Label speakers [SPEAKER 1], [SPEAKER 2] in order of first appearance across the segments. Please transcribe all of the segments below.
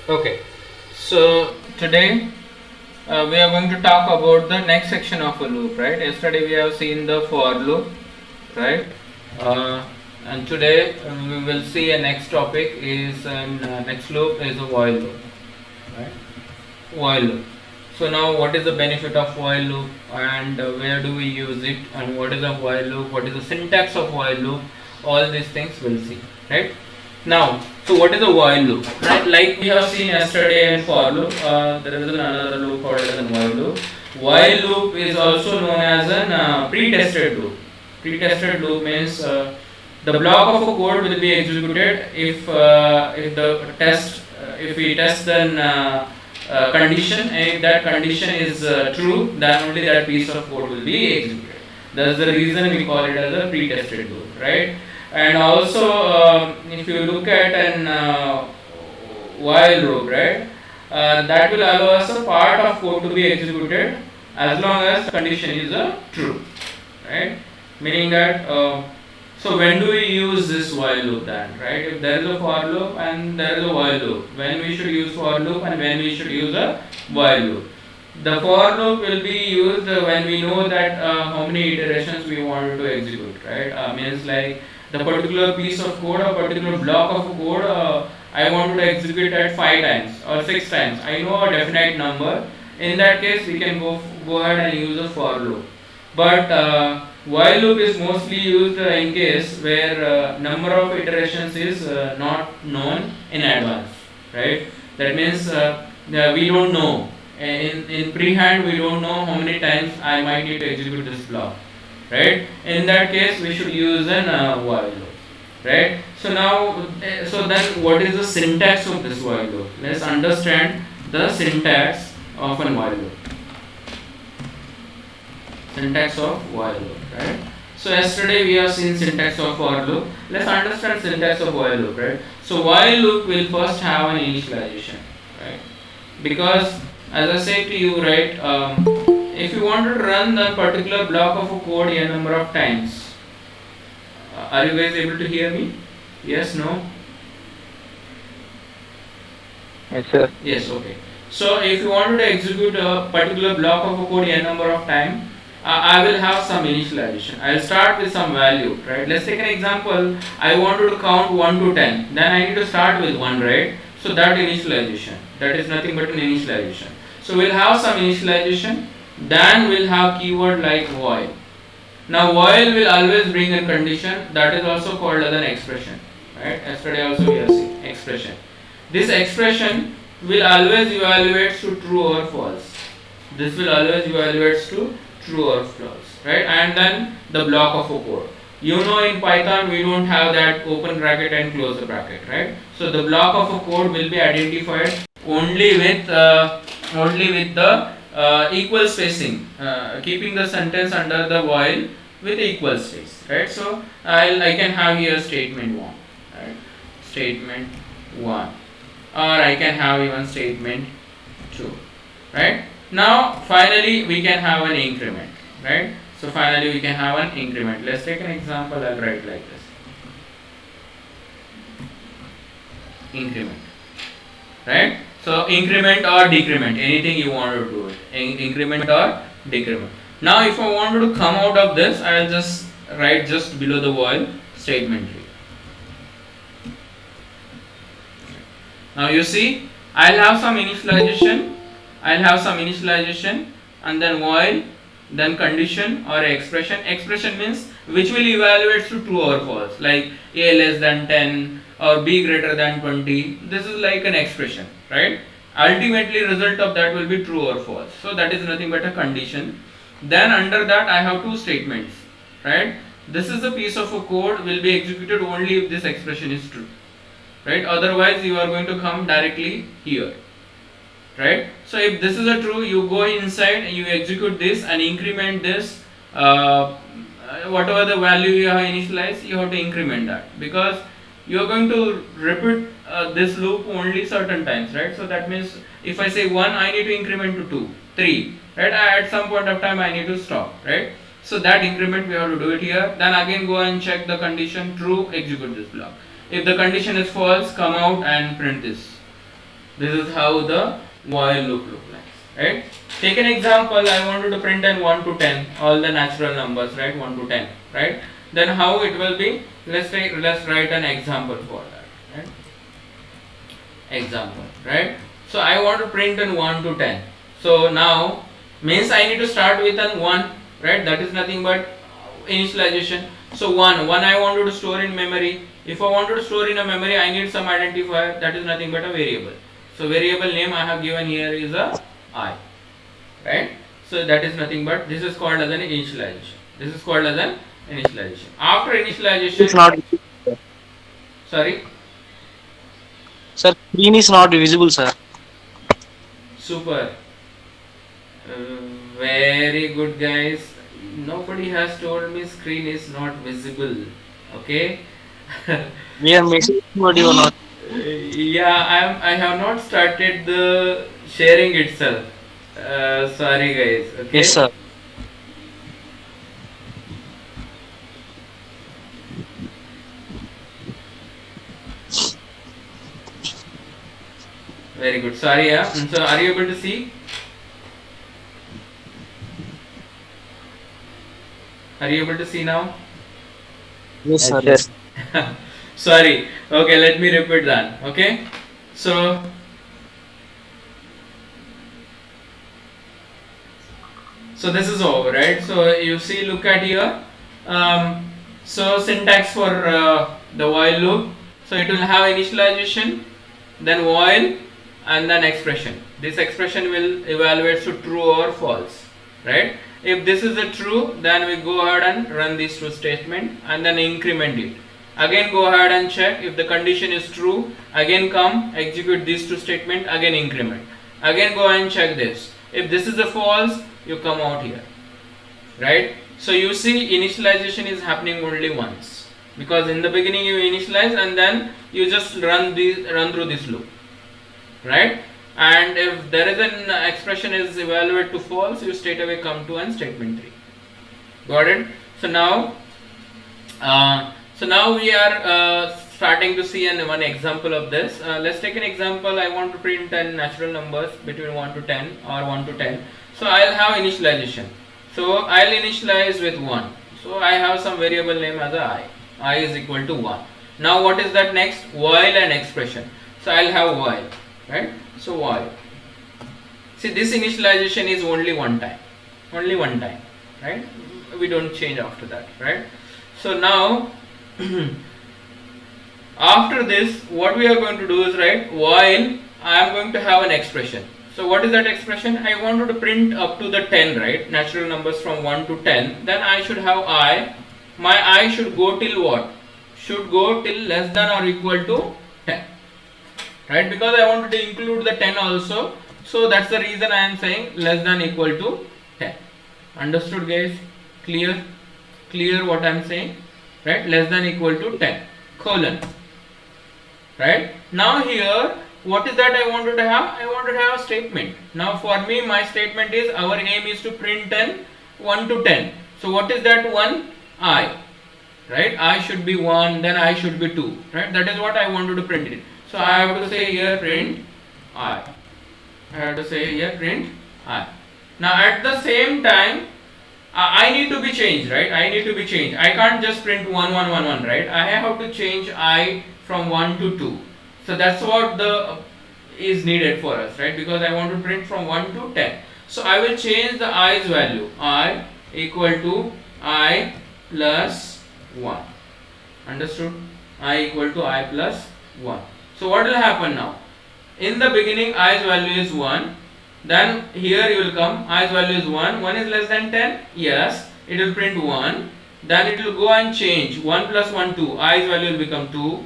[SPEAKER 1] Okay, so today we are going to talk about the next section of a loop, right? Yesterday we have seen the for loop, right? Uh, and today we will see a next topic is next loop is a while loop, right? While loop. So now what is the benefit of while loop and where do we use it and what is a while loop, what is the syntax of while loop, all these things we'll see, right? Now, so what is a while loop, right? Like we have seen yesterday in for loop, there is another loop called as a while loop. While loop is also known as a pre-tested loop. Pre-tested loop means the block of a code will be executed if the test if we test then condition, and if that condition is true, then only that piece of code will be executed. That's the reason we call it as a pre-tested loop, right? And also, if you look at an while loop, right, that will allow us a part of code to be executed as long as condition is true, right? Meaning that so when do we use this while loop then, right? If there is a for loop and there is a while loop, when we should use for loop and when we should use a while loop. The for loop will be used when we know that how many iterations we want to execute, right? Means like the particular piece of code or particular block of code I want to execute at 5 times or 6 times. I know a definite number. In that case, we can go ahead and use a for loop. But while loop is mostly used in case where number of iterations is not known in advance, right? That means we don't know. In pre-hand, we don't know how many times I might need to execute this block, right? In that case, we should use an while loop, right? So now, so then what is the syntax of this while loop? Let's understand the syntax of a while loop. Syntax of while loop, right? So yesterday we have seen syntax of for loop. Let's understand syntax of while loop, right? So while loop will first have an initialization, right? Because as I say to you, right, if you want to run that particular block of a code a number of times, are you guys able to hear me? Yes, no?
[SPEAKER 2] Yes, sir.
[SPEAKER 1] Yes, okay. So if you wanted to execute a particular block of a code a number of times, I will have some initialization. I will start with some value, right? Let's take an example. I wanted to count 1 to 10. Then I need to start with 1, right? So that initialization, that is nothing but an initialization. So we'll have some initialization. Then we'll have keyword like while. Now while will always bring a condition, that is also called as an expression, right? Yesterday also we have seen expression. This expression will always evaluate to true or false. This will always evaluate to true or false, right? And then the block of a code. You know, in Python we don't have that open bracket and close the bracket, right? So the block of a code will be identified only with the equal spacing, keeping the sentence under the while with equal space, right? So I can have here statement 1, right? Statement 1, or I can have even statement 2, right? Now finally we can have an increment, right? So finally we can have an increment. Let's take an example. I'll write like this. Increment, right? So increment or decrement, anything you want to do it. Increment or decrement. Now if I wanted to come out of this, I'll just write just below the while statement 3. Now you see, I'll have some initialization, and then while, then condition or expression. Expression means which will evaluate to true or false, like a less than 10 or b greater than 20. This is like an expression, right? Ultimately result of that will be true or false. So that is nothing but a condition. Then under that I have two statements, right? This is a piece of a code will be executed only if this expression is true, right? Otherwise you are going to come directly here, right? So if this is a true, you go inside and you execute this and increment this, whatever the value you have initialized, you have to increment that, because you are going to repeat this loop only certain times, right? So that means if I say 1, I need to increment to 2, 3, right? At some point of time I need to stop, right? So that increment we have to do it here. Then again go and check the condition true, execute this block. If the condition is false, come out and print this. This is how the while loop look like, right? Take an example. I wanted to print an 1 to 10, all the natural numbers, right? 1 to 10, right? Then how it will be? Let's write an example for that, right? Example, right? So I want to print an 1 to 10. So now means I need to start with an 1, right? That is nothing but initialization. So 1 I wanted to store in memory. If I wanted to store in a memory, I need some identifier, that is nothing but a variable. So variable name I have given here is a I, right? So that is nothing but, this is called as an initialization. This is called as an initialization. After initialization,
[SPEAKER 3] It's not.
[SPEAKER 1] sorry,
[SPEAKER 3] Sir, screen is not visible, sir.
[SPEAKER 1] super. Very good, guys. Nobody has told me screen is not visible. Okay.
[SPEAKER 3] We are messaging, but you are not.
[SPEAKER 1] Yeah, I have not started the sharing itself. Sorry, guys. Okay.
[SPEAKER 3] Yes, sir.
[SPEAKER 1] Very good. Sorry. Yeah. So, are you able to see? Are you able to see now?
[SPEAKER 3] Yes, sir.
[SPEAKER 2] Yes,
[SPEAKER 3] Yes.
[SPEAKER 1] Sorry. Okay. Let me repeat that. Okay. So. So this is over, right? So you see, look at here. So syntax for the while loop. So it will have initialization, then while, and then expression. This expression will evaluate to true or false, right? If this is a true, then we go ahead and run this true statement and then increment it. Again go ahead and check if the condition is true. Again come execute this true statement. Again increment. Again go and check this. If this is a false, you come out here, right? So you see initialization is happening only once, because in the beginning you initialize and then you just run through this loop, right? And if there is an expression is evaluated to false, you straight away come to an statement 3. Got it? So now we are starting to see one example of this. Let's take an example. I want to print 10 natural numbers between 1 to 10 or 1 to 10. So I'll have initialization. So I'll initialize with 1. So I have some variable name as I. I is equal to 1. Now what is that next? While and expression. So I'll have while, right? So while. See, this initialization is only one time. Only one time, right? We don't change after that, right? So now after this, what we are going to do is, right, while I am going to have an expression. So what is that expression? I wanted to print up to the 10, right? Natural numbers from 1 to 10. Then I should have I. My I should go till what? Should go till less than or equal to 10. Right? Because I wanted to include the 10 also. So that's the reason I am saying less than equal to 10. Understood, guys? Clear? Clear what I am saying? Right? Less than equal to 10. Colon. Right? Now here, what is that I wanted to have? I wanted to have a statement. Now for me, my statement is, our aim is to print 10, 1 to 10. So what is that 1? I. Right? I should be 1, then I should be 2. Right? That is what I wanted to print it. So I have to say here print I. I have to say here print I. Now at the same time, I need to be changed, right? I need to be changed. I can't just print 1, 1, 1, 1, right? I have to change I from 1 to 2. So that's what the is needed for us, right? Because I want to print from 1 to 10. So I will change the i's value. I equal to I plus 1. Understood? I equal to I plus 1. So what will happen now? In the beginning, i's value is 1. Then here you will come, i's value is 1. 1 is less than 10? Yes. It will print 1. Then it will go and change. 1 plus 1, 2. I's value will become 2.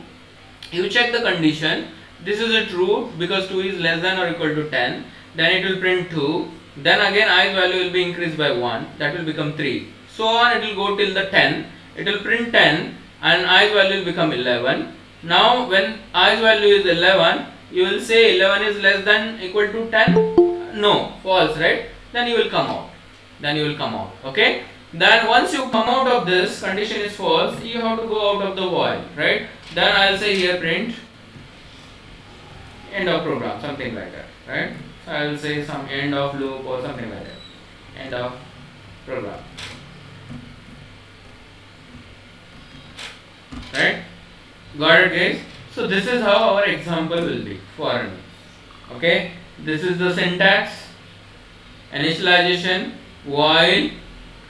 [SPEAKER 1] You check the condition. This is a true because 2 is less than or equal to 10. Then it will print 2. Then again i's value will be increased by 1. That will become 3. So on it will go till the 10. It will print 10 and i's value will become 11. Now when i's value is 11, you will say 11 is less than equal to 10. No, false, right? Then you will come out. Then you will come out. Okay? Then once you come out of this, condition is false, you have to go out of the while, right? Then I will say here print end of program, something like that, right? So I will say some end of loop or something like that, end of program, right? Got it, guys? So this is how our example will be for an. Okay, this is the syntax, initialization, while,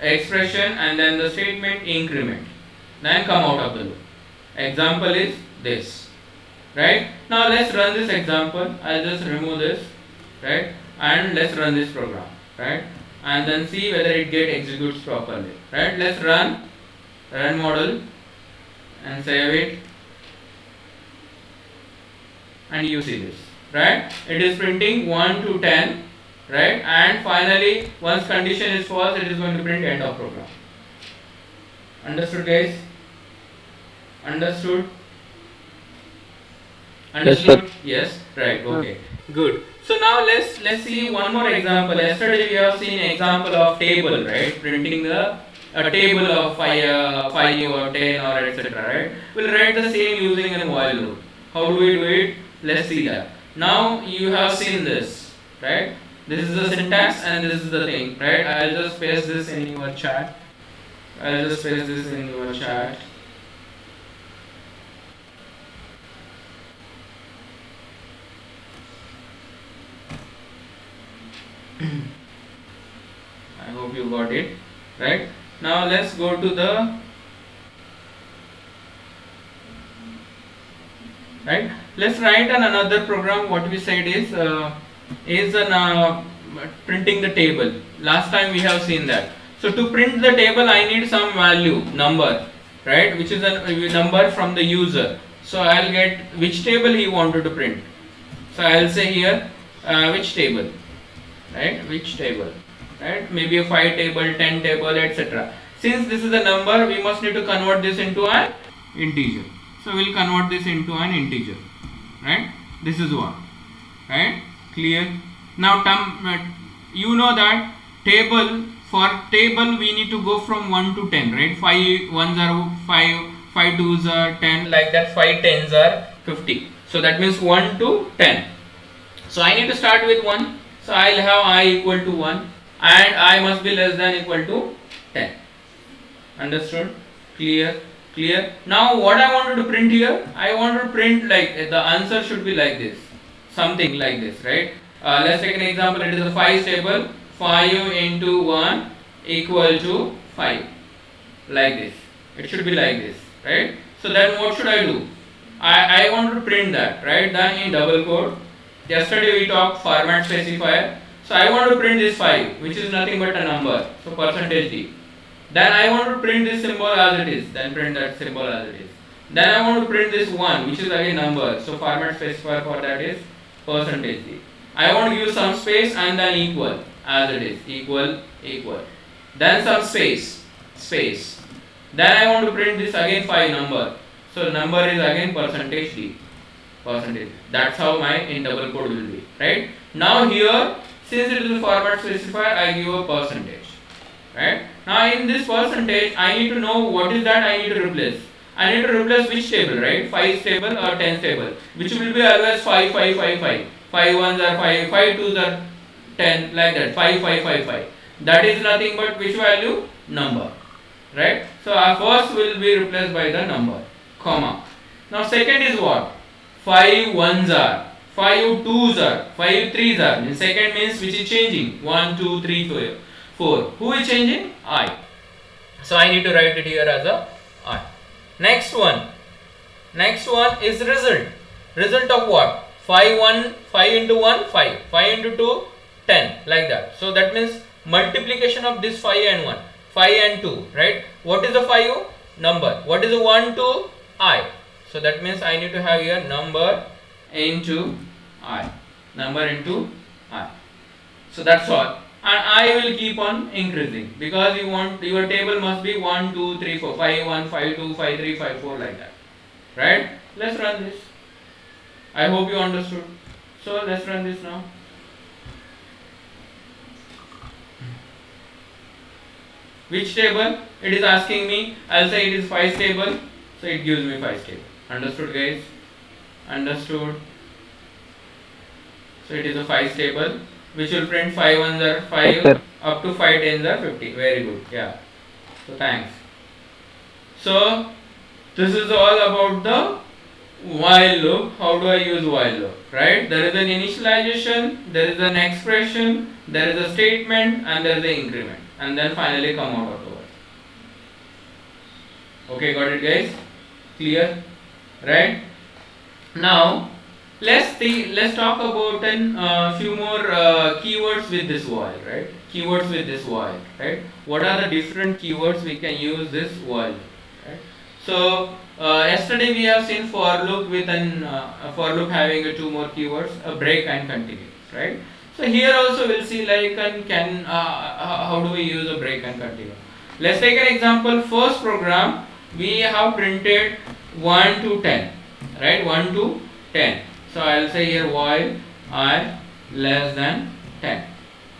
[SPEAKER 1] expression, and then the statement increment, then come out of the loop. Example is this, right? Now let's run this example. I'll just remove this, right? And let's run this program, right? And then see whether it executes properly, right? Let's run model and save it, and you see this, right? It is printing 1 to 10, right? And finally, once condition is false, it is going to print end of program. Understood, guys? Understood? Understood? Yes, right. Okay, good. So now let's see one more example. Yesterday we have seen example of table, right? Printing a table of 5 or 10 or etc. Right? We'll write the same using a while loop. How do we do it? Let's see that. Now you have seen this, right? This is the syntax and this is the thing, right? I'll just paste this in your chat. I hope you got it, right? Now let's go to the right. Let's write another program. What we said is printing the table. Last time we have seen that. So to print the table, I need some value, number, right? Which is a number from the user. So I'll get which table he wanted to print. So I'll say here which table, right? Which table, right? Maybe a 5 table, 10 table, etc. Since this is a number, we must need to convert this into an integer. So we'll convert this into an integer, right? This is one, right? Clear? Now you know that for table we need to go from 1 to 10, right? 5 ones are 5, 5 twos are 10, like that 5 tens are 50. So that means 1 to 10. So I need to start with 1. So I'll have I equal to 1 and I must be less than equal to 10. Understood? Clear? Now what I wanted to print here, I want to print like the answer should be like this, something like this, right? Let's take an example. It is a 5 table. 5 into 1 equal to 5, like this. It should be like this, right? So then what should I do? I want to print that, right? Then in double quote. Yesterday we talked format specifier. So I want to print this 5, which is nothing but a number. So %d. Then I want to print this symbol as it is. Then print that symbol as it is. Then I want to print this 1, which is again number. So format specifier for that is %d. I want to give some space and then equal as it is. Equal. Then some space. Then I want to print this again 5 number. So number is again %d. That's how my in double quote will be, right? Now here, since it is a format specifier, I give a percentage, right? Now in this percentage, I need to know what is that I need to replace. I need to replace which table, right? 5 table or 10 table, which will be always 5, 5, 5, 5. 5 ones are 5, 5 twos are 10, like that. 5, 5, 5, 5. That is nothing but which value? Number, right? So our first will be replaced by the number, comma. Now second is what? 5 ones are, 5 twos are, 5 threes are. And second means which is changing. 1, 2, 3, 4. Who is changing? I. So I need to write it here as a I. Next one is result. Result of what? 5 into 1, 5. 5 into 2, 10. Like that. So that means multiplication of this 5 and 1. 5 and 2. Right? What is the 5? Number. What is the 1, 2? I. So that means I need to have here number into I. So that's all. And I will keep on increasing because you want your table must be 1, 2, 3, 4, 5, 1, 5, 2, 5, 3, 5, 4 like that. Right? Let's run this. I hope you understood. So let's run this now. Which table? It is asking me. I'll say it is 5 table. So it gives me 5 table. Understood, guys? Understood? So it is a 5 table which will print 5 ones are 5
[SPEAKER 2] Yes, sir.
[SPEAKER 1] up to 5 tens are 50. Very good. Yeah. So thanks. So this is all about the while loop. How do I use while loop? Right? There is an initialization, there is an expression, there is a statement, and there is an increment, and then finally come out of the while. Okay, got it, guys? Clear? Right? Now let's talk about a few more keywords with this while, right? Keywords with this while, right? What are the different keywords we can use this while, right? So yesterday we have seen for loop with a for loop having two more keywords, a break and continue, right? So here also we'll see like how do we use a break and continue. Let's take an example. First program we have printed 1 to 10, right? 1 to 10. So I'll say here while I less than 10,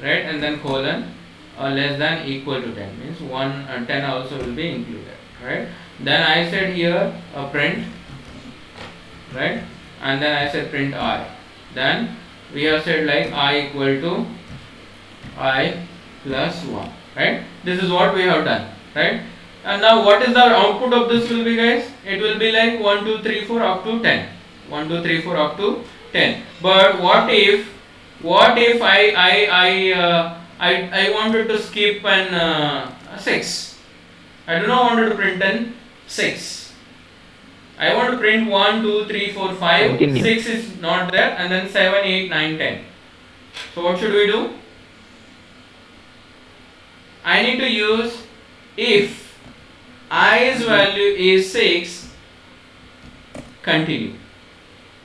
[SPEAKER 1] right? And then colon less than equal to 10 means 10 also will be included, right? Then I said here a print, right? And then I said print I. Then we have said like I equal to I plus 1, right? This is what we have done, right? And now what is the output of this will be, guys? It will be like 1 2 3 4 up to 10. 1 2 3 4 up to 10. But what if I wanted to skip an 6. I do not want to print an 6. I want to print 1 2 3 4 5.
[SPEAKER 2] Continue.
[SPEAKER 1] 6 is not there, and then 7 8 9 10. So what should we do? I need to use if i's value is 6, continue.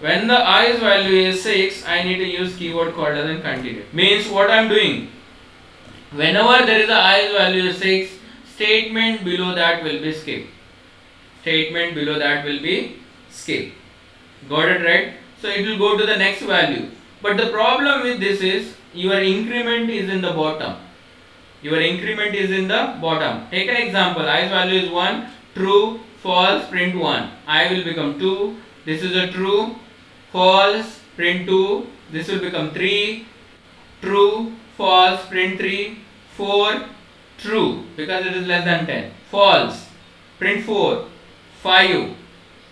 [SPEAKER 1] When the i's value is 6, I need to use keyword called as in continue. Means what I am doing, whenever there is a i's value is 6, statement below that will be skipped. Statement below that will be skipped. Got it, right? So it will go to the next value. But the problem with this is your increment is in the bottom. Your increment is in the bottom. Take an example. I's value is 1. True, false, print 1. I will become 2. This is a true. False, print 2. This will become 3. True, false, print 3. 4. True, because it is less than 10. False, print 4. 5.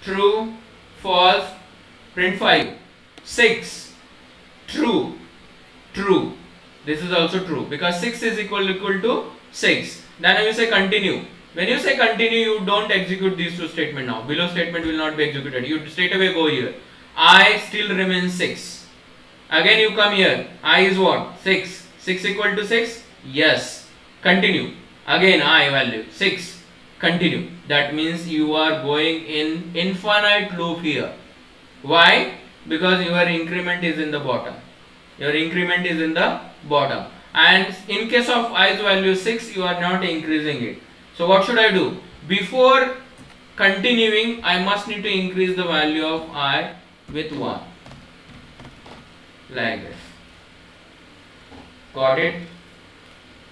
[SPEAKER 1] True, false, print 5. 6. True, true. This is also true because 6 is equal to 6. Then you say continue. When you say continue, you don't execute these two statements now. Below statement will not be executed. You straight away go here. I still remains 6. Again you come here. I is what? 6. 6 equal to 6? Yes. Continue. Again I value 6. Continue. That means you are going in infinite loop here. Why? Because your increment is in the bottom. Your increment is in the bottom, and in case of i's value 6, you are not increasing it. So what should I do? Before continuing, I must need to increase the value of I with 1, like this. Got it?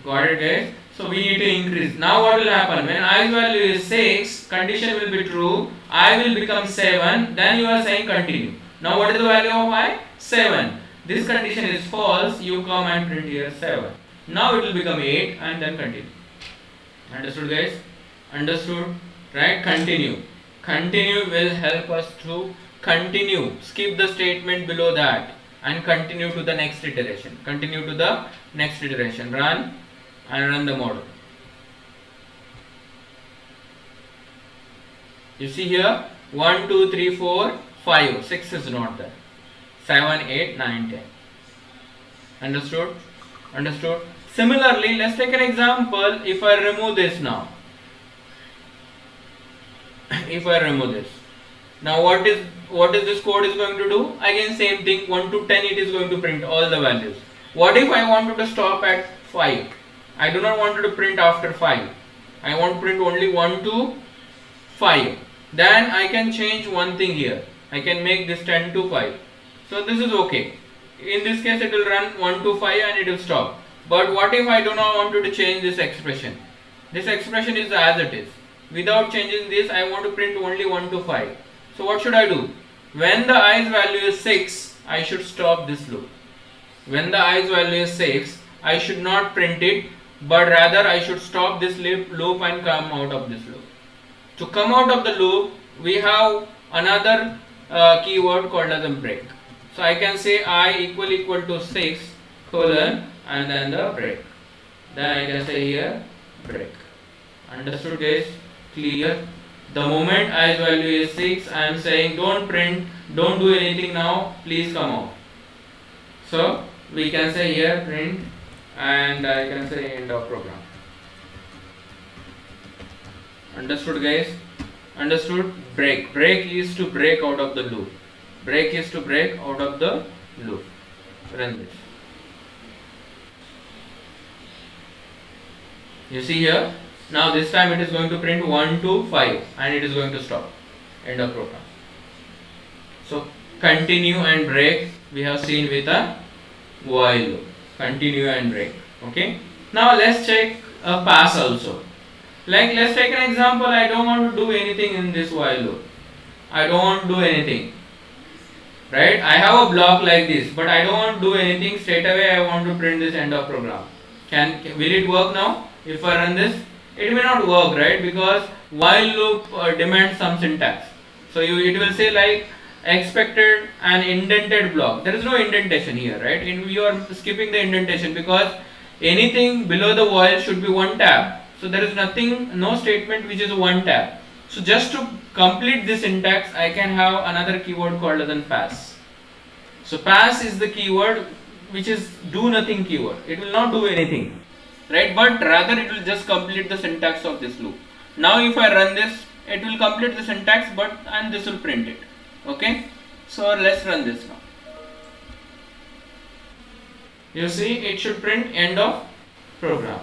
[SPEAKER 1] Got it, guys? So we need to increase. Now what will happen? When i's value is 6, condition will be true, I will become 7, then you are saying continue. Now what is the value of I? 7. This condition is false, you come and print here 7. Now it will become 8 and then continue. Understood, guys? Understood? Right? Continue. Continue will help us to continue. Skip the statement below that and continue to the next iteration. Continue to the next iteration. Run and run the model. You see here 1, 2, 3, 4, 5. 6 is not there. 7, 8, 9, 10. Understood? Understood? Similarly, let's take an example. If I remove this now. If I remove this. Now what is this code is going to do? Again same thing. 1 to 10 it is going to print all the values. What if I wanted to stop at 5? I do not want to print after 5. I want to print only 1 to 5. Then I can change one thing here. I can make this 10 to 5. So this is okay. In this case it will run 1 to 5 and it will stop. But what if I do not want to change this expression? This expression is as it is. Without changing this, I want to print only 1 to 5. So what should I do? When the i's value is 6, I should stop this loop. when the i's value is 6, I should not print it, but rather I should stop this loop and come out of this loop. To come out of the loop, we have another keyword called as a break. So I can say I equal to 6 colon and then the break. Then I can say here break. Understood guys? Clear? The moment i's value is 6, I am saying don't print, don't do anything now, please come out. So we can say here print and I can say end of program. Understood guys? Understood? Break. Break is to break out of the loop. Break is to break out of the loop. Run this. You see here? Now this time it is going to print 1 to 5 and it is going to stop. End of program. So continue and break we have seen with a while loop. Continue and break. Okay. Now let's check a pass also. Like let's take an example. I don't want to do anything in this while loop. I don't want to do anything. Right? I have a block like this, but I don't want to do anything. Straight away I want to print this end of program. Will it work now? If I run this, it may not work, right? Because while loop demands some syntax. So it will say like expected an indented block. There is no indentation here, right? You are skipping the indentation because anything below the while should be one tab. So there is nothing, no statement which is one tab. So just to complete this syntax, I can have another keyword called as an pass. So pass is the keyword which is do nothing keyword. It will not do anything, right? But rather it will just complete the syntax of this loop. Now if I run this, it will complete the syntax, and this will print it. Okay. So let's run this now. You see, it should print end of program.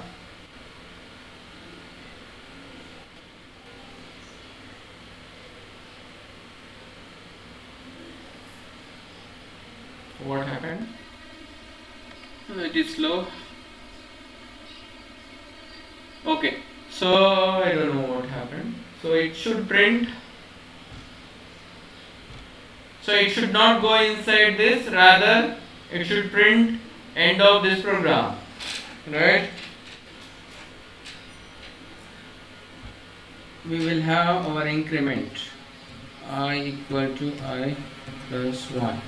[SPEAKER 1] What happened? It is slow. Okay, so I don't know what happened. So it should print. So it should not go inside this, rather it should print end of this program, right? We will have our increment I equal to I plus 1.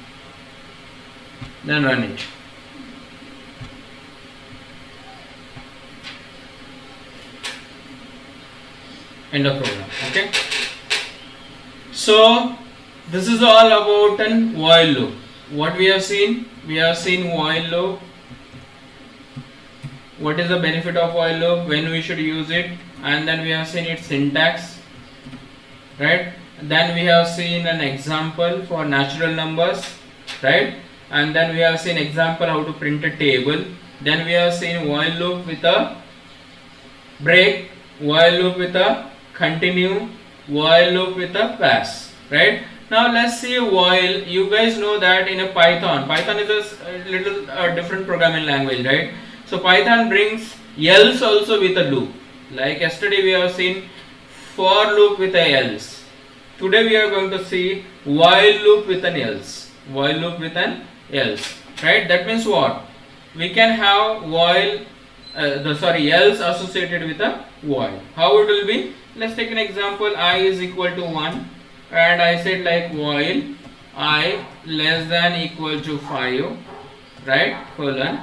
[SPEAKER 1] Then run it. End of program. Okay. So this is all about an while loop. What we have seen? We have seen while loop. What is the benefit of while loop? When we should use it, and then we have seen its syntax, right? Then we have seen an example for natural numbers, right? And then we have seen example how to print a table. Then we have seen while loop with a break, while loop with a continue, while loop with a pass, right? Now let's see while. You guys know that in a Python is a little different programming language, right? So Python brings else also with a loop. Like yesterday we have seen for loop with a else. Today we are going to see while loop with an else. While loop with an else, right? That means what? We can have while else associated with a while. How it will be? Let's take an example. I is equal to 1 and I said like while I less than equal to 5, right? Colon,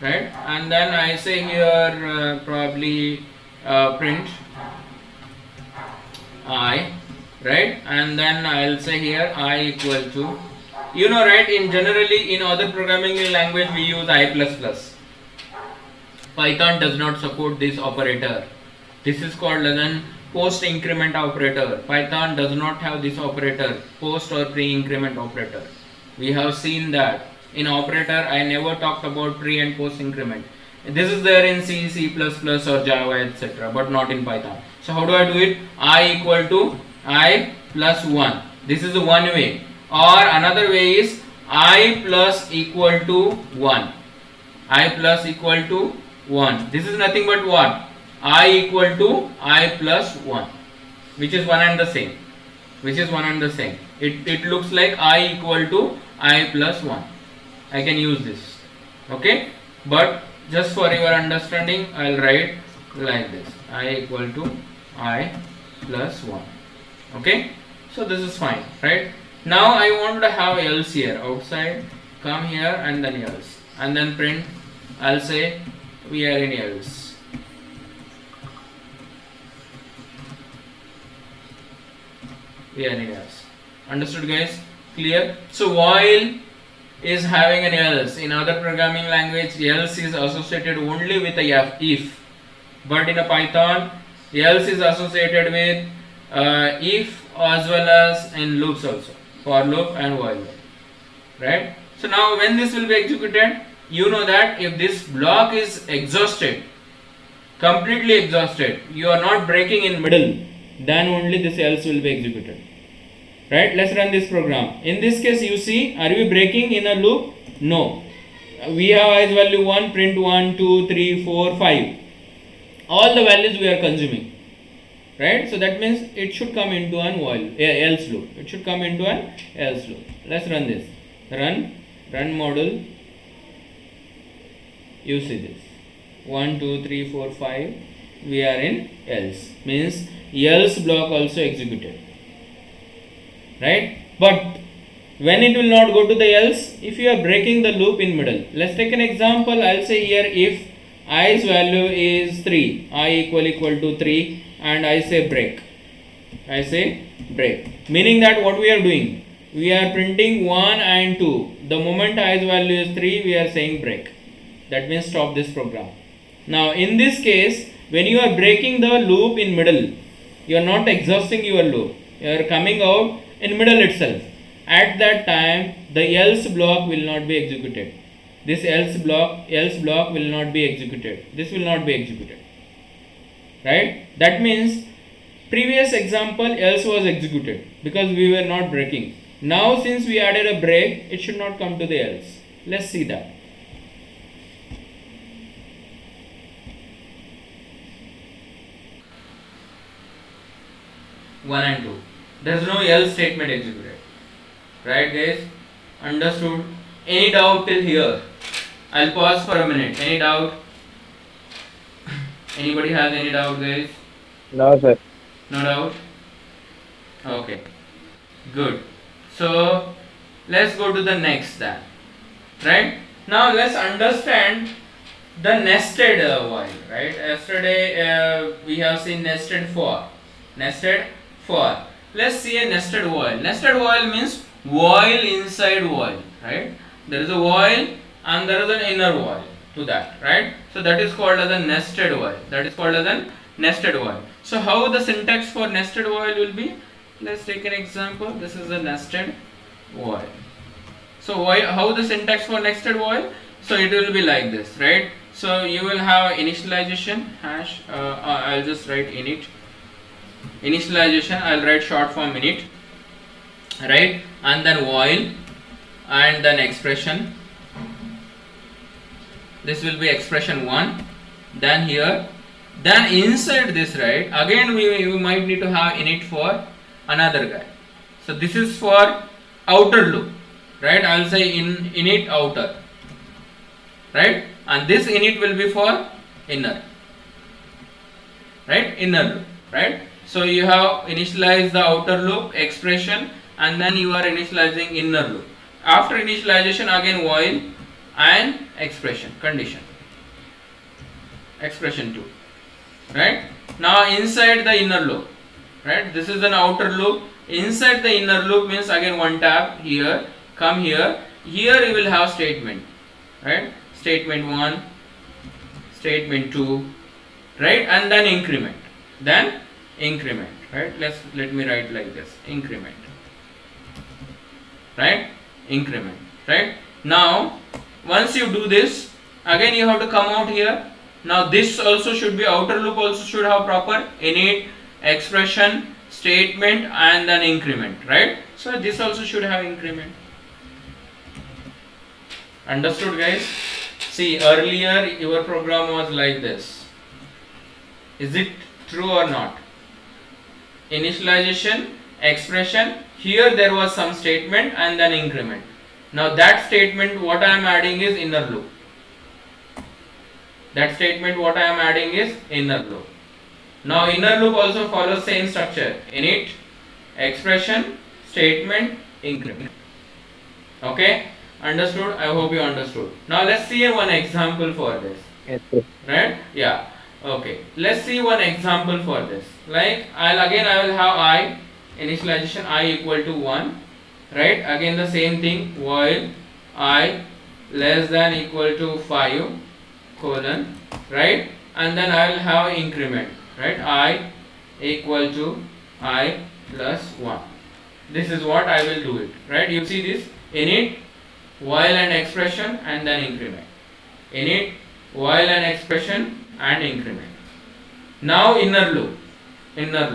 [SPEAKER 1] right? And then I say here probably print I, right? And then I'll say here I equal to, you know, right? Generally in other programming language we use I++. Python does not support this operator. This is called as an post increment operator. Python does not have this operator, post or pre increment operator. We have seen that in operator. I never talked about pre and post increment. This is there in C, C++ or Java, etc., but not in Python. So how do I do it? I equal to I plus 1. This is one way. Or another way is I plus equal to 1. I plus equal to 1. This is nothing but what? I equal to I plus 1, which is one and the same. Which is one and the same. It looks like I equal to I plus 1. I can use this. Okay, but just for your understanding, I'll write like this: I equal to I plus 1. Okay, so this is fine, right? Now I want to have else here outside, come here and then else, and then print. I'll say we are in else. We are in else. Understood, guys? Clear? So while is having an else. In other programming language, else is associated only with a if, but in a Python, else is associated with if as well as in loops also, for loop and while loop, right? So now when this will be executed, you know that if this block is exhausted, completely exhausted, you are not breaking in middle, then only this else will be executed. Right, let's run this program. In this case, you see, are we breaking in a loop? No. We have as value 1, print 1, 2, 3, 4, 5. All the values we are consuming. Right, so that means it should come into an else loop. It should come into an else loop. Let's run this. Run module. You see this. 1, 2, 3, 4, 5. We are in else. Means else block also executed. Right, but when it will not go to the else, if you are breaking the loop in middle. Let's take an example. I'll say here if i's value is 3, I equal to 3, and I say break. Meaning that what we are doing, we are printing 1 and 2. The moment i's value is 3, we are saying break. That means stop this program. Now in this case, when you are breaking the loop in middle, you are not exhausting your loop. You are coming out in middle itself. At that time, the else block will not be executed. This else block will not be executed. This will not be executed. Right? That means previous example else was executed because we were not breaking. Now since we added a break, it should not come to the else. Let's see that. One and two. There is no else statement executed. Right, guys? Understood? Any doubt till here? I'll pause for a minute. Any doubt? Anybody has any doubt, guys?
[SPEAKER 2] No, sir.
[SPEAKER 1] No doubt? Okay. Good. So let's go to the next then. Right? Now let's understand the nested while. Right? Yesterday we have seen nested for. Let's see a nested while. Nested while means while inside while, right? There is a while and there is an inner while to that, right? So that is called as a nested while. So how the syntax for nested while will be? Let's take an example. This is a nested while. So how the syntax for nested while? So it will be like this, right? So you will have initialization hash. I'll just write init. Initialization, I'll write short form init, right? And then while, and then expression. This will be expression 1. Then here, then inside this, right? Again we might need to have init for another guy. So this is for outer loop, right? I'll say init outer, right? And this init will be for inner, right? Inner loop, right? So you have initialized the outer loop, expression, and then you are initializing inner loop. After initialization, again while and expression, condition. Expression 2. Right? Now inside the inner loop. Right? This is an outer loop. Inside the inner loop means again one tab here. Come here. Here you will have statement. Right? Statement 1, statement 2, right? And then increment. Then increment, right? Let me write like this: increment, right? Increment, right? Now once you do this, again you have to come out here. Now this also should be, outer loop also should have proper init, expression, statement, and then increment, right? So this also should have increment. Understood, guys? See, earlier your program was like this. Is it true or not? Initialization, expression, here there was some statement and then increment. Now that statement, what I am adding is inner loop. That statement what I am adding is inner loop. Now inner loop also follows same structure: init, expression, statement, increment. Okay, understood? I hope you understood. Now let's see one example for this.
[SPEAKER 2] Yes, sir.
[SPEAKER 1] Right? Yeah. Okay. Let's see one example for this. Like I will have I initialization I equal to 1. Right? Again the same thing, while I less than equal to 5 colon, right? And then I will have increment, right? I equal to I plus 1. This is what I will do it, right? You see this init, while and expression, and then increment. Init, while and expression, and increment. Now inner loop. Inner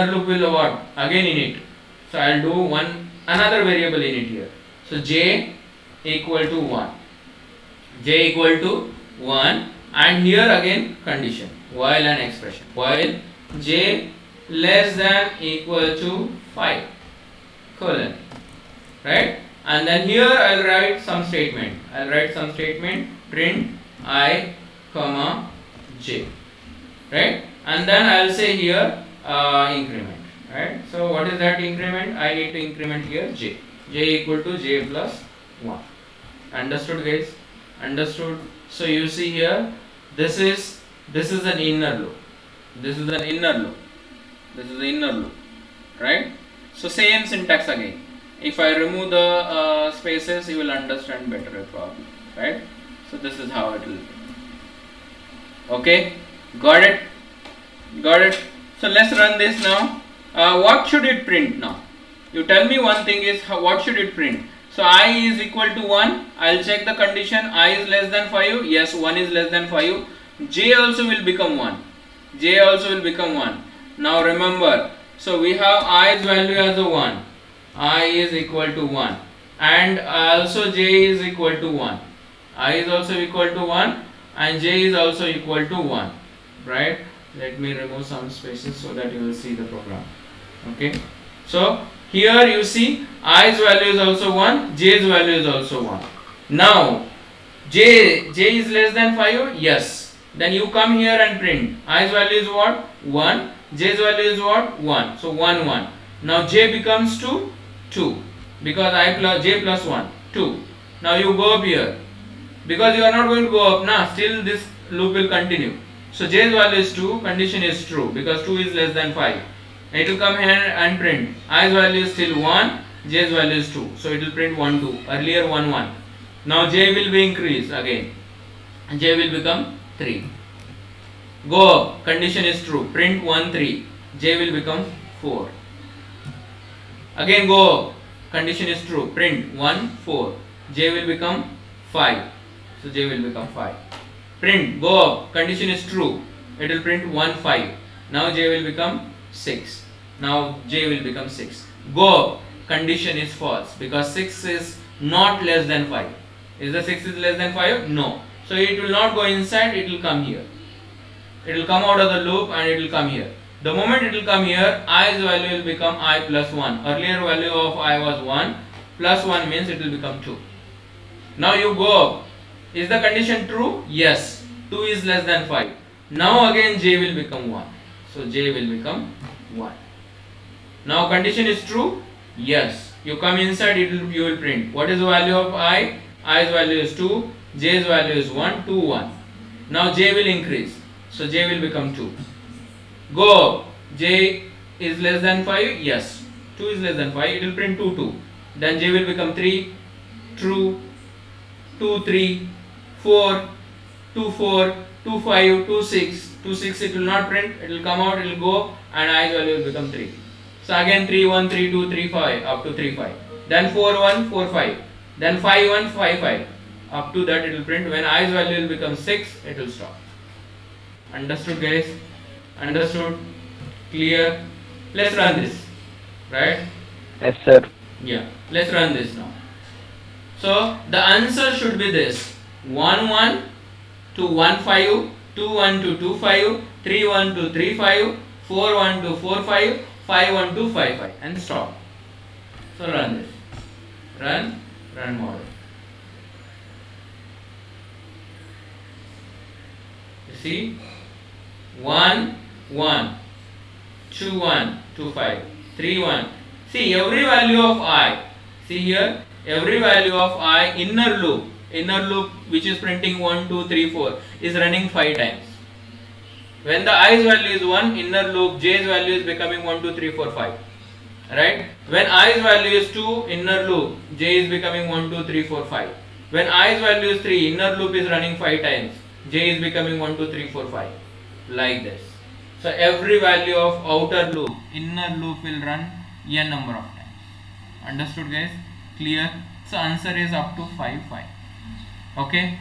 [SPEAKER 1] loop will what? Again init. So I will do another variable init here. So j equal to 1. J equal to 1, and here again condition, while and expression. While j less than equal to 5 colon, right? And then here I will write some statement. Print I comma j, right? And then I will say here increment, right? So what is that increment? I need to increment here j equal to j plus 1. Understood, guys? Understood? So you see here, this is an inner loop. This is the inner loop, right? So same syntax again. If I remove the spaces, you will understand better probably, right? So this is how it will be. Okay, got it? So let's run this now. What should it print now? You tell me one thing is what should it print? So I is equal to 1. I will check the condition. I is less than 5. Yes, 1 is less than 5. J also will become 1. Now remember, so we have i's value as a 1. I is equal to 1. And also j is equal to 1. I is also equal to 1. And j is also equal to 1. Right? Let me remove some spaces so that you will see the program. Okay. So here you see i's value is also 1, j's value is also 1. Now j is less than 5, yes. Then you come here and print i's value is what? 1, j's value is what? 1. So 1 1. Now j becomes 2 because I plus j plus 1 2. Now you go up here because you are not going to go up now, still this loop will continue. So j's value is 2, condition is true because 2 is less than 5. It will come here and print i's value is still 1, j's value is 2. So it will print 1 2. Earlier 1 1. Now j will be increased again. J will become 3. Go up. Condition is true. Print 1 3. J will become 4. Again go up. Condition is true. Print 1 4. J will become 5. So j will become 5. Print go up. Condition is true. It will print 1 5. Now j will become 6. Now j will become 6. Go up. Condition is false because 6 is not less than 5. Is the 6 is less than 5? No. So it will not go inside, it will come here. It will come out of the loop and it will come here. The moment it will come here, i's value will become I plus 1. Earlier value of I was 1. Plus 1 means it will become 2. Now you go up. Is the condition true? Yes. 2 is less than 5. Now again j will become 1. So j will become 1. Now condition is true? Yes. You come inside, you will print. What is the value of I? I's value is 2. J's value is 1. 2 1. Now j will increase. So j will become 2. Go up. J is less than 5? Yes. 2 is less than 5. It will print 2 2. Then j will become 3. True. 2 3. 4. 2 4. 2 5. 2 6. 2 6 it will not print. It will come out. It will go. And i's value will become 3. So again 3 1 3 2 3 5 up to 3 5. Then 4 1 4 5. Then 5 1 5 5. Up to that it will print. When i's value will become 6, it will stop. Understood, guys? Understood? Clear? Let's run this. Right?
[SPEAKER 2] Yes, sir.
[SPEAKER 1] Yeah. Let's run this now. So the answer should be this: 1 1 to 1 5, 2 1 to 2 5, 3 1 to 3 5, 4 1 to 4 5, 5 1 to 5 5, and stop. So run this. Run model. See, 1 1, 2 1, 2 5, 3 1. See, every value of I, see here, every value of I inner loop which is printing 1 2 3 4 is running 5 times. When the i's value is 1, inner loop j's value is becoming 1 2 3 4 5. Right? When i's value is 2, inner loop j is becoming 1 2 3 4 5. When i's value is 3, inner loop is running 5 times, j is becoming 1 2 3 4 5. Like this. So every value of outer loop, inner loop will run n number of times. Understood guys? Clear? So answer is up to 5 5. Okay?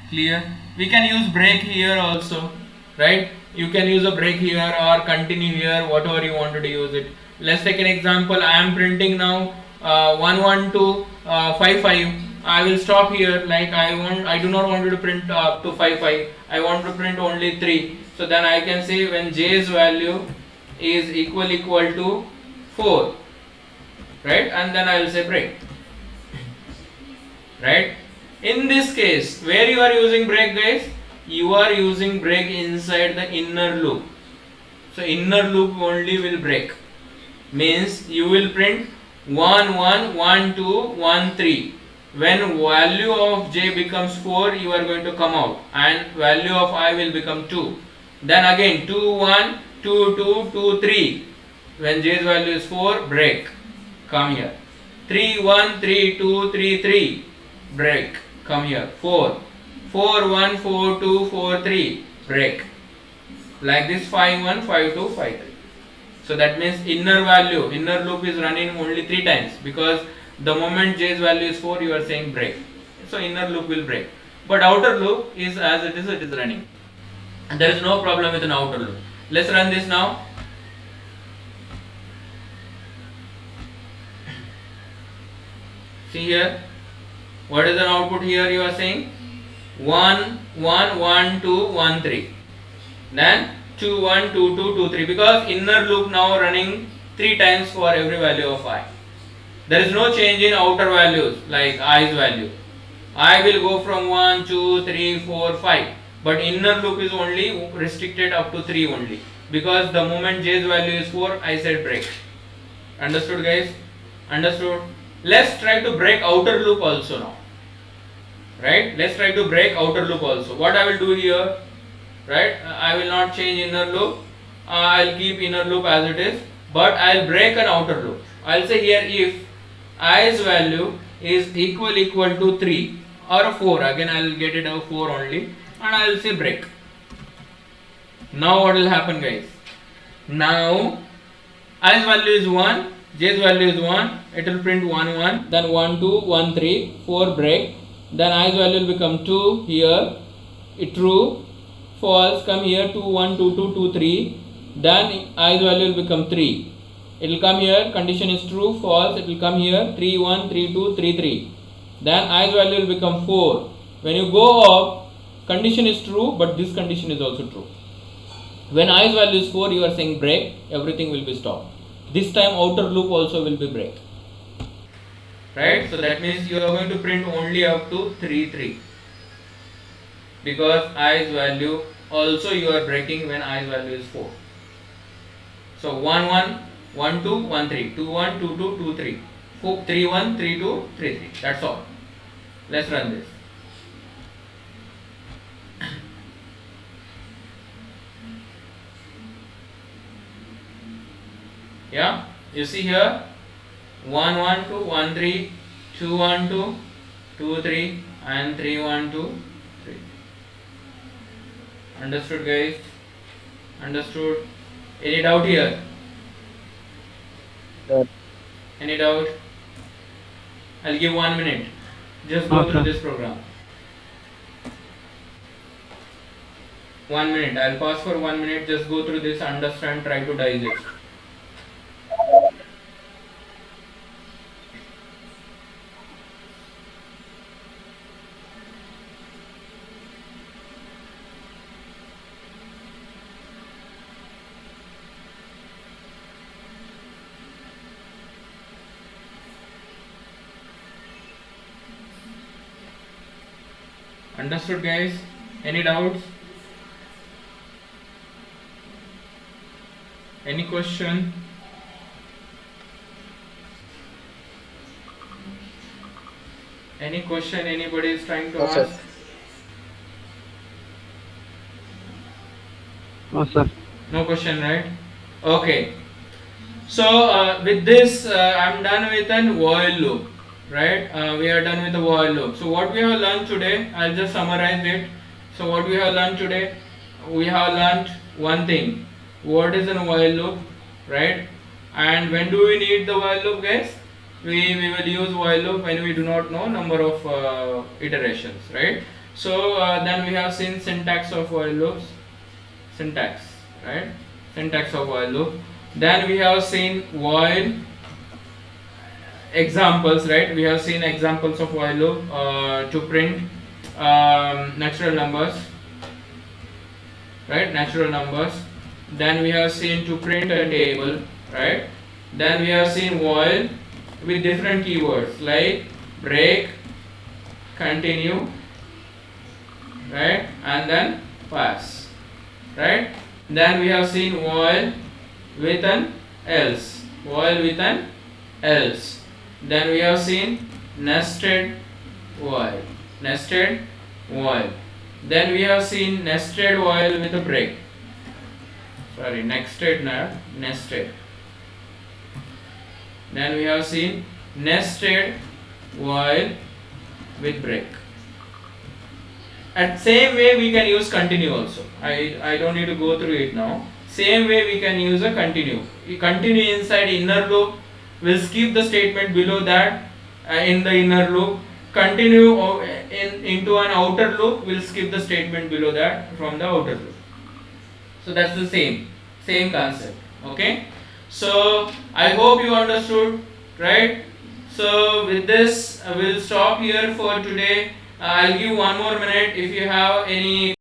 [SPEAKER 1] Clear? We can use break here also, right? You can use a break here or continue here, whatever you wanted to use it. Let's take an example. I am printing now 1 1 2 5 5. I will stop here. Like I do not want to print up to 5 5. I want to print only 3. So then I can say when j's value is equal to 4, right? And then I will say break. Right? In this case, where you are using break, guys? You are using break inside the inner loop. So inner loop only will break. Means you will print 1 1 1 2 1 3. When value of j becomes 4, you are going to come out, and value of I will become 2. Then again 2 1 2 2 2 3. When j's value is 4, break. Come here. 3 1 3 2 3 3. Break. Come here. 4 4 1 4 2 4 3. Break. Like this 5 1 5 2 5 3. So that means inner loop is running only 3 times, because the moment j's value is 4, you are saying break. So inner loop will break. But outer loop is as it is running. And there is no problem with an outer loop. Let's run this now. See here. What is an output here? You are saying 1 1 1 2 1 3. Then 2 1 2 2 2 3, because inner loop now running 3 times for every value of I. There is no change in outer values like i's value. I will go from 1 2 3 4 5, but inner loop is only restricted up to 3 only, because the moment j's value is 4, I said break. Understood guys? Understood? Let's try to break outer loop also now. Right? Let's try to break outer loop also. What I will do here, right? I will not change inner loop. I'll keep inner loop as it is, but I'll break an outer loop. I'll say here if i's value is equal to 3 or 4, again I'll get it out 4 only, and I'll say break. Now what will happen guys? Now i's value is 1, j's value is 1, it will print 1 1, then 1 2 1 3 4, break. Then i's value will become 2 here, true, false, come here 2 1 2 2 2 3, then i's value will become 3. It will come here, condition is true, false, it will come here 3 1 3 2 3 3. Then i's value will become 4. When you go up, condition is true, but this condition is also true. When i's value is 4, you are saying break, everything will be stopped. This time outer loop also will be break. Right? So that means you are going to print only up to 3 3. Because i's value also you are breaking when i's value is 4. So 1 1 1 2 1 3, 2 1 2 2 2 3, 4 3 1 3 2 3 3. That's all. Let's run this. Yeah, you see here 1 1 2 1 3, 2 1 2 2 3, and 3 1 2 3. Understood guys? Understood? Any doubt here?
[SPEAKER 2] Sir.
[SPEAKER 1] Any doubt? I'll give 1 minute. Just go through this program. 1 minute. I'll pause for 1 minute. Just go through this, understand, try to digest. Understood guys? Any doubts? Any question? Any question anybody is trying to
[SPEAKER 3] No, sir.
[SPEAKER 1] ask?
[SPEAKER 2] No, sir.
[SPEAKER 1] No question, right? Okay. So with this, I'm done with an while loop, right? We are done with the while loop. So what we have learned today, I'll just summarize it. So what we have learned today, we have learned one thing. What is a while loop, right? And when do we need the while loop, guys? We will use while loop when we do not know number of iterations, right? So then we have seen syntax of while loops, syntax, right? Syntax of while loop. Then we have seen while examples, right? We have seen examples of while loop to print natural numbers, right? Natural numbers. Then we have seen to print a table, right? Then we have seen while with different keywords like break, continue, right? And then pass, right? Then we have seen while with an else, while with an else. Then we have seen nested while, nested while. Then we have seen nested while with a break. Sorry, nested, not nested. Then we have seen nested while with break. And same way we can use continue also. I don't need to go through it now. Same way we can use a continue. We continue inside inner loop. We'll skip the statement below that in the inner loop. Continue into an outer loop. We'll skip the statement below that from the outer loop. So that's the same concept. Okay. So I hope you understood, right? So with this, we'll stop here for today. I'll give one more minute if you have any